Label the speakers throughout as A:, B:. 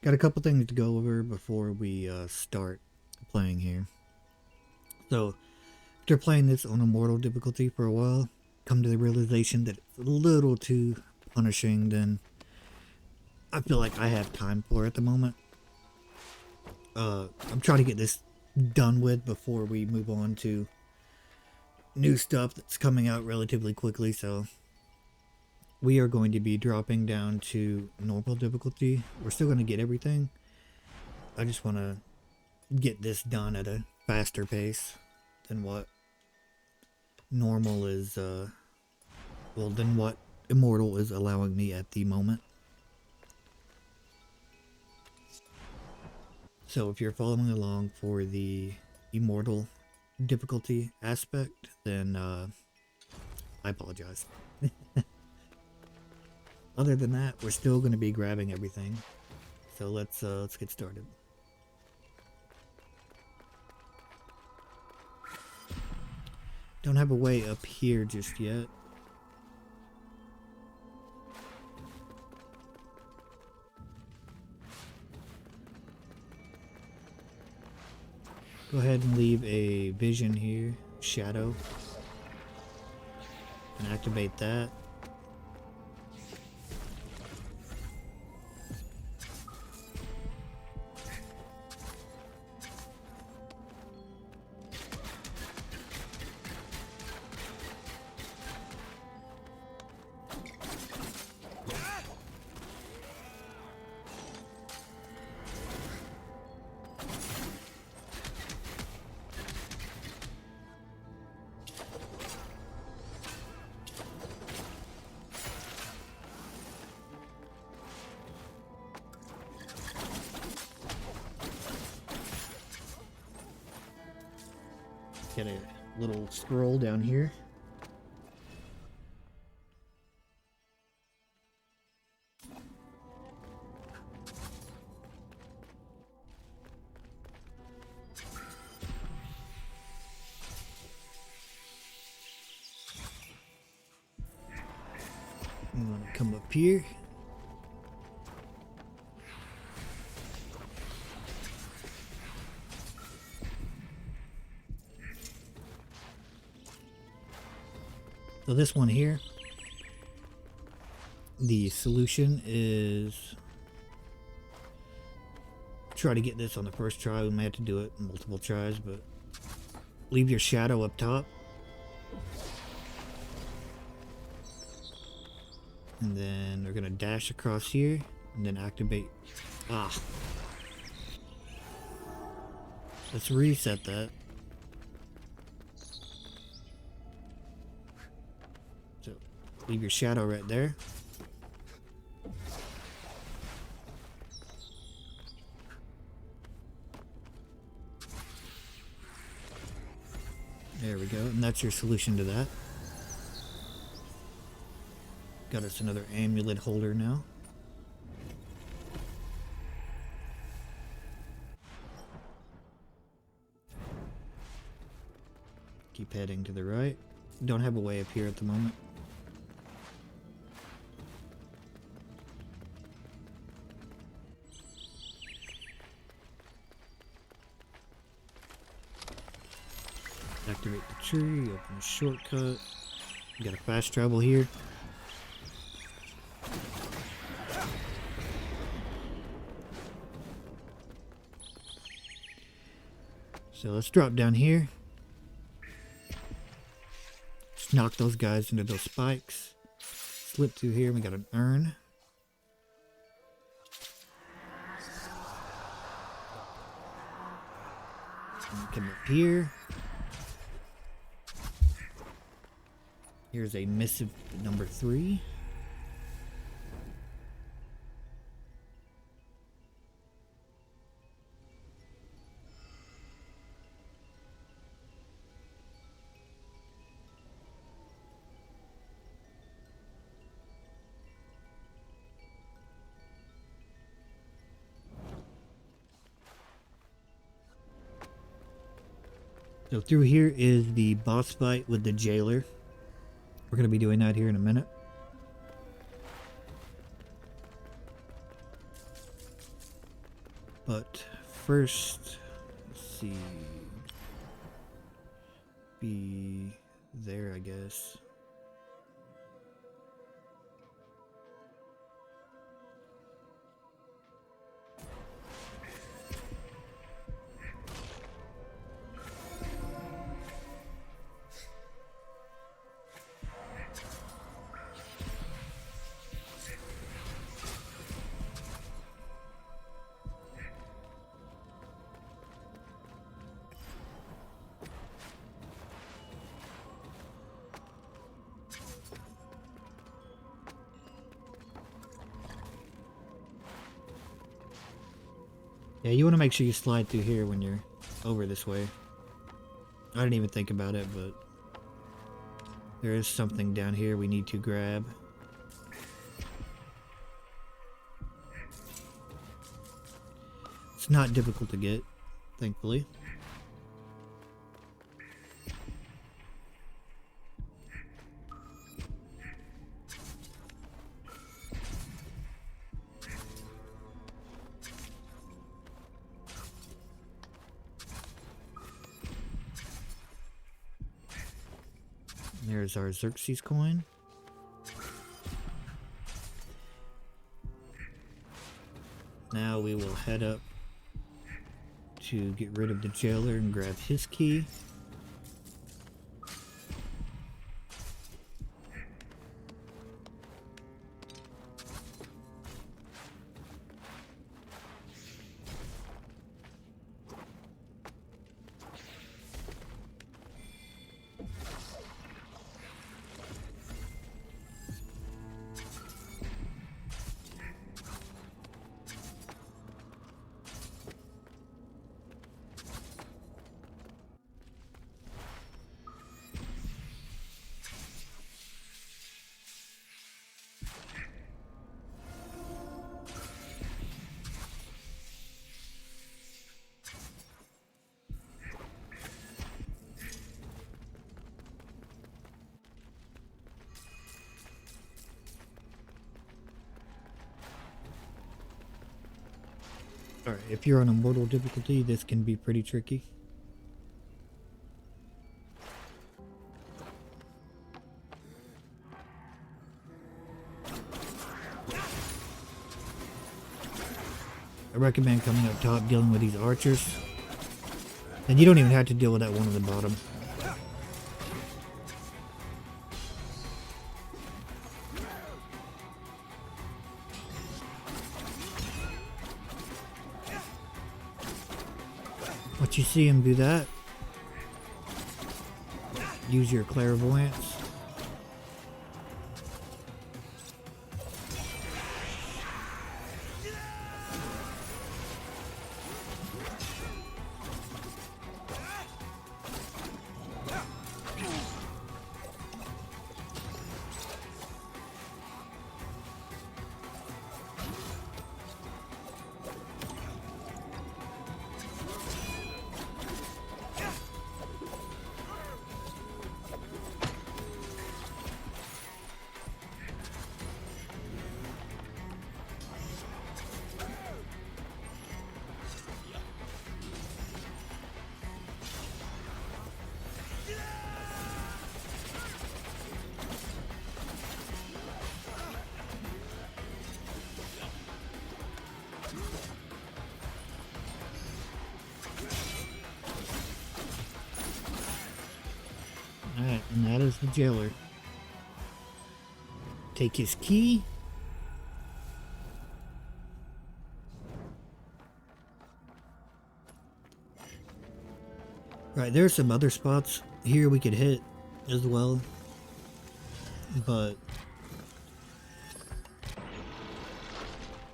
A: Got a couple things to go over before we start playing here. So, after playing this on Immortal difficulty for a while, come to the realization that it's a little too punishing than I feel like I have time for at the moment. I'm trying to get this done with before we move on to new stuff that's coming out relatively quickly, so we are going to be dropping down to normal difficulty. We're still going to get everything. I just want to get this done at a faster pace than what normal is, well, than what Immortal is allowing me at the moment. So if you're following along for the Immortal difficulty aspect, then I apologize. Other than that, we're still going to be grabbing everything. So let's get started. Don't have a way up here just yet. Go ahead and leave a vision here, shadow, and activate that. Get a little scroll down here. I'm gonna come up here. So this one here, the solution is try to get this on the first try. We may have to do it multiple tries, but leave your shadow up top. And then we're gonna dash across here and then activate. Let's reset that. So leave your shadow right there. There we go, and that's your solution to that. Got us another amulet holder now. Keep heading to the right. Don't have a way up here at the moment. Activate the tree, open a shortcut. We got a fast travel here. So let's drop down here. Just knock those guys into those spikes. Slip through here, we got an urn. And come up here. Here's a missive number 3. So through here is the boss fight with the jailer. We're going to be doing that here in a minute. But first, let's see. Be there, I guess. Yeah, you want to make sure you slide through here when you're over this way. I didn't even think about it, but there is something down here we need to grab. It's not difficult to get, thankfully. There's our Xerxes coin. Now we will head up to get rid of the jailer and grab his key. Alright, if you're on a mortal difficulty, this can be pretty tricky. I recommend coming up top, dealing with these archers. And you don't even have to deal with that one on the bottom. Once you see him do that, use your clairvoyance. Alright, and that is the jailer. Take his key. Right, there's some other spots here we could hit as well. But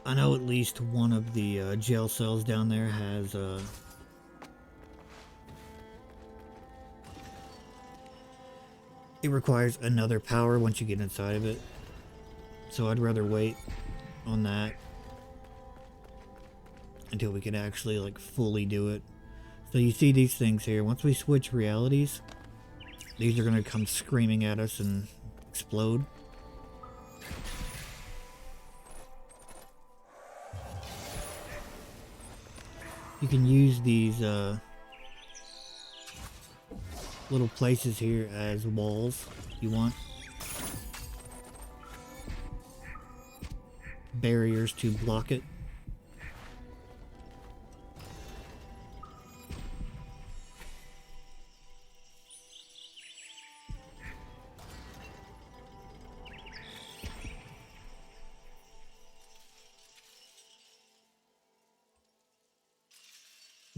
A: I know at least one of the jail cells down there has it requires another power once you get inside of it. So I'd rather wait on that until we can actually like fully do it. So you see these things here, once we switch realities, these are going to come screaming at us and explode. You can use these little places here as walls if you want. Barriers to block it.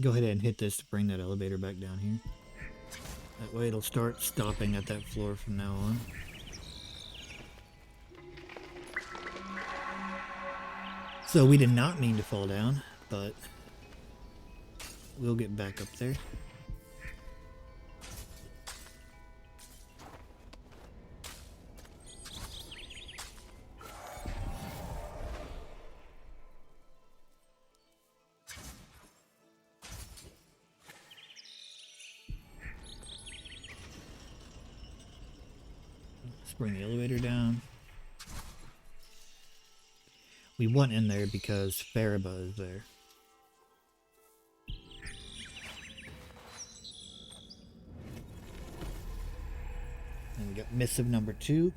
A: Go ahead and hit this to bring that elevator back down here. That way it'll start stopping at that floor from now on. So we did not mean to fall down, but we'll get back up there. Let's bring the elevator down. We want in there because Faraba is there. And we got missive number 2.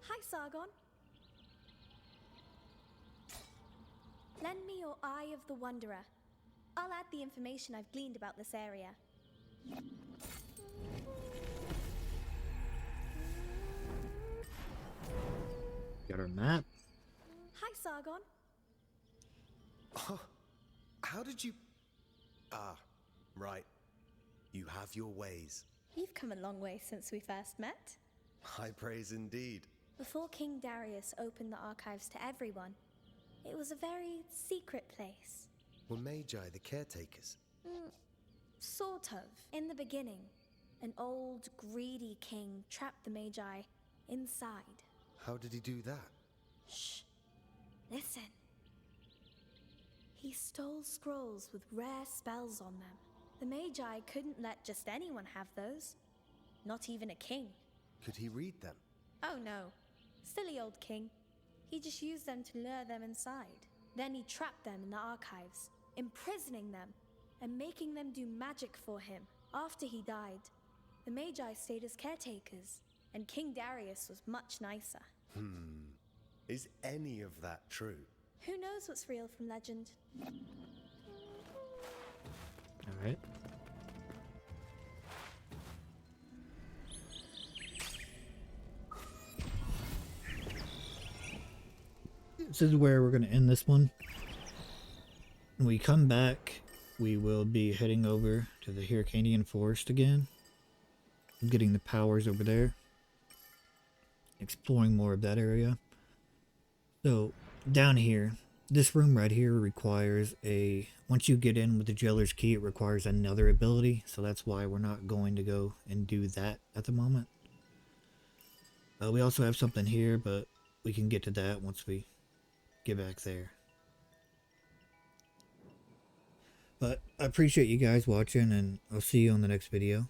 B: Hi, Sargon. Lend me your Eye of the Wanderer. I'll add the information I've gleaned about this area.
A: Got our map.
B: Hi, Sargon.
C: Oh, how did you... Ah, right. You have your ways.
B: You've come a long way since we first met.
C: High praise indeed.
B: Before King Darius opened the archives to everyone, it was a very secret place.
C: Were Magi the caretakers?
B: Sort of. In the beginning, an old, greedy king trapped the Magi inside.
C: How did he do that?
B: Shh. Listen. He stole scrolls with rare spells on them. The Magi couldn't let just anyone have those. Not even a king.
C: Could he read them?
B: Oh no. Silly old king. He just used them to lure them inside. Then he trapped them in the archives, imprisoning them and making them do magic for him. After he died, the Magi stayed as caretakers, and King Darius was much nicer.
C: Is any of that true?
B: Who knows what's real from legend?
A: Alright. This is where we're going to end this one. When we come back, we will be heading over to the Hyrcanian Forest again. Getting the powers over there. Exploring more of that area. So, down here, this room right here requires a... Once you get in with the Jailer's Key, it requires another ability. So that's why we're not going to go and do that at the moment. We also have something here, but we can get to that once we get back there. But I appreciate you guys watching, and I'll see you on the next video.